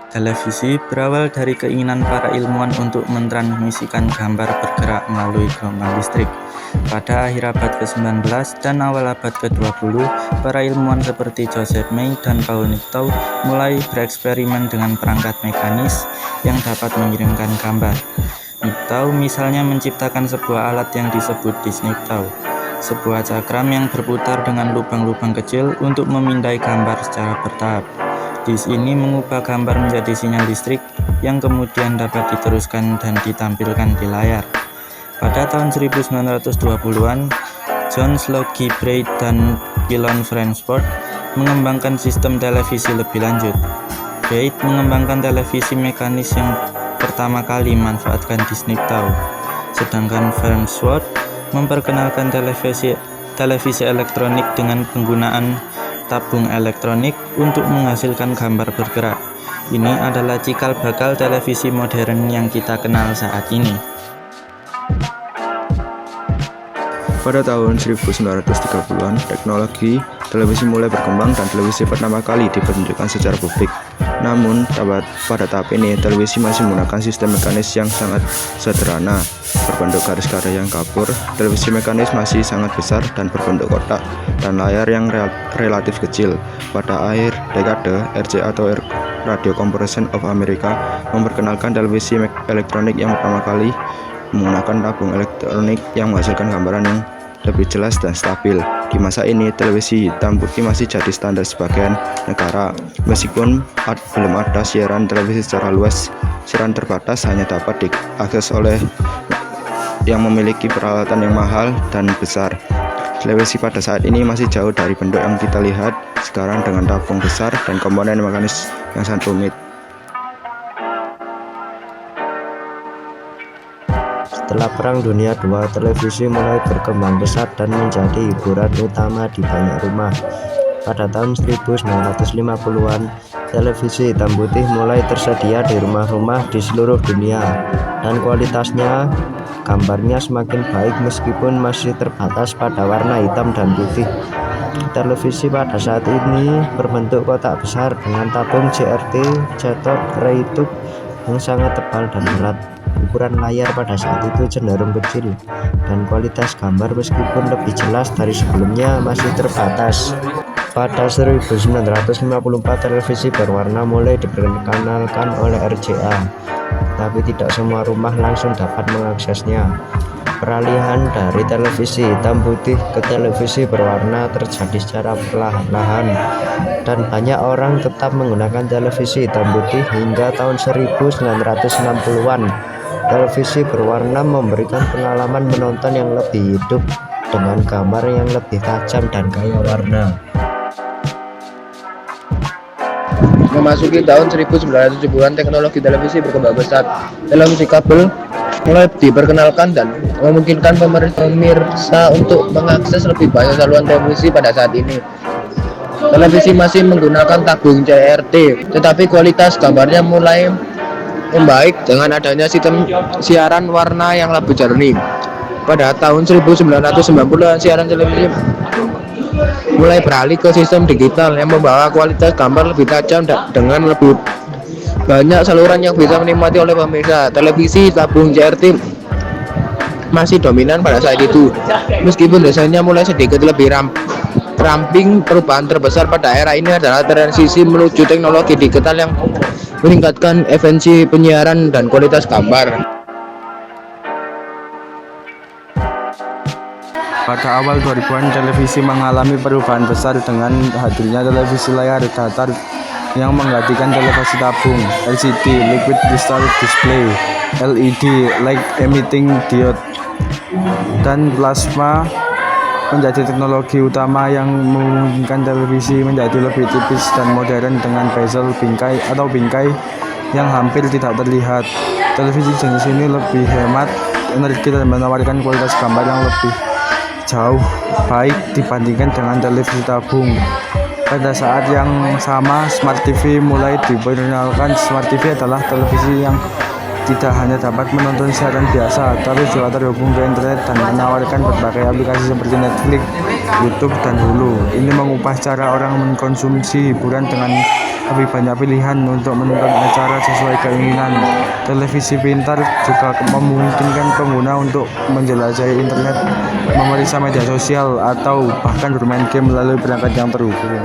Televisi berawal dari keinginan para ilmuwan untuk mentransmisikan gambar bergerak melalui gelombang listrik. Pada akhir abad ke-19 dan awal abad ke-20, para ilmuwan seperti Joseph May dan Paul Nichtau mulai bereksperimen dengan perangkat mekanis yang dapat mengirimkan gambar. Nichtau misalnya menciptakan sebuah alat yang disebut disc-Nichtau, sebuah cakram yang berputar dengan lubang-lubang kecil untuk memindai gambar secara bertahap. Disk ini mengubah gambar menjadi sinyal listrik yang kemudian dapat diteruskan dan ditampilkan di layar. Pada tahun 1920-an, John Logie Baird dan Pilon Fransford mengembangkan sistem televisi lebih lanjut. Baird mengembangkan televisi mekanis yang pertama kali memanfaatkan disc-Nichtau, sedangkan Fransford memperkenalkan televisi elektronik dengan penggunaan tabung elektronik untuk menghasilkan gambar bergerak. Ini adalah cikal bakal televisi modern yang kita kenal saat ini. Pada tahun 1930-an, teknologi televisi mulai berkembang dan televisi pertama kali dipertunjukkan secara publik. Namun, pada tahap ini, televisi masih menggunakan sistem mekanis yang sangat sederhana, berbentuk garis-garis yang kabur. Televisi mekanis masih sangat besar dan berbentuk kotak, dan layar yang relatif kecil. Pada akhir dekade, RCA atau Radio Corporation of America memperkenalkan televisi elektronik yang pertama kali menggunakan tabung elektronik yang menghasilkan gambaran yang lebih jelas dan stabil. Di masa ini, televisi hitam putih masih jadi standar sebagian negara. Meskipun belum ada siaran televisi secara luas, siaran terbatas hanya dapat diakses oleh yang memiliki peralatan yang mahal dan besar. Televisi pada saat ini masih jauh dari bentuk yang kita lihat sekarang dengan tabung besar dan komponen mekanis yang sangat rumit. Setelah Perang Dunia II, televisi mulai berkembang pesat dan menjadi hiburan utama di banyak rumah. Pada tahun 1950-an, televisi hitam putih mulai tersedia di rumah-rumah di seluruh dunia, dan kualitasnya gambarnya semakin baik meskipun masih terbatas pada warna hitam dan putih. Televisi pada saat ini berbentuk kotak besar dengan tabung CRT cathode ray tube yang sangat tebal dan berat. Ukuran layar pada saat itu cenderung kecil, dan kualitas gambar meskipun lebih jelas dari sebelumnya masih terbatas. Pada 1954, televisi berwarna mulai diperkenalkan oleh RCA, tapi tidak semua rumah langsung dapat mengaksesnya. Peralihan dari televisi hitam putih ke televisi berwarna terjadi secara perlahan-lahan, dan banyak orang tetap menggunakan televisi hitam putih hingga tahun 1960-an. Televisi berwarna memberikan pengalaman menonton yang lebih hidup dengan gambar yang lebih tajam dan kaya warna. Memasuki tahun 1970-an, teknologi televisi berkembang pesat. Televisi kabel mulai diperkenalkan dan memungkinkan pemirsa untuk mengakses lebih banyak saluran televisi pada saat ini. Televisi masih menggunakan tabung CRT, tetapi kualitas gambarnya mulai membaik dengan adanya sistem siaran warna yang lebih jernih. Pada tahun 1990-an, siaran televisi mulai beralih ke sistem digital yang membawa kualitas gambar lebih tajam dengan lebih banyak saluran yang bisa dinikmati oleh pemirsa. Televisi tabung CRT masih dominan pada saat itu, meskipun desainnya mulai sedikit lebih ramping. Perubahan terbesar pada era ini adalah transisi menuju teknologi digital yang meningkatkan efisiensi penyiaran dan kualitas gambar. Pada awal 2000-an, televisi mengalami perubahan besar dengan hadirnya televisi layar datar yang menggantikan televisi tabung, LCD (Liquid Crystal Display), LED (Light Emitting Diode), dan plasma menjadi teknologi utama yang memungkinkan televisi menjadi lebih tipis dan modern dengan bezel bingkai yang hampir tidak terlihat. Televisi jenis ini lebih hemat energi dan menawarkan kualitas gambar yang lebih jauh baik dibandingkan dengan televisi tabung. Pada saat yang sama, Smart TV mulai diperkenalkan. Smart TV adalah televisi yang tidak hanya dapat menonton siaran biasa, tapi juga terhubung ke internet dan menawarkan berbagai aplikasi seperti Netflix, YouTube, dan Hulu. Ini mengubah cara orang mengkonsumsi hiburan dengan lebih banyak pilihan untuk menonton acara sesuai keinginan. Televisi pintar juga memungkinkan pengguna untuk menjelajahi internet, memeriksa media sosial, atau bahkan bermain game melalui perangkat yang terhubung.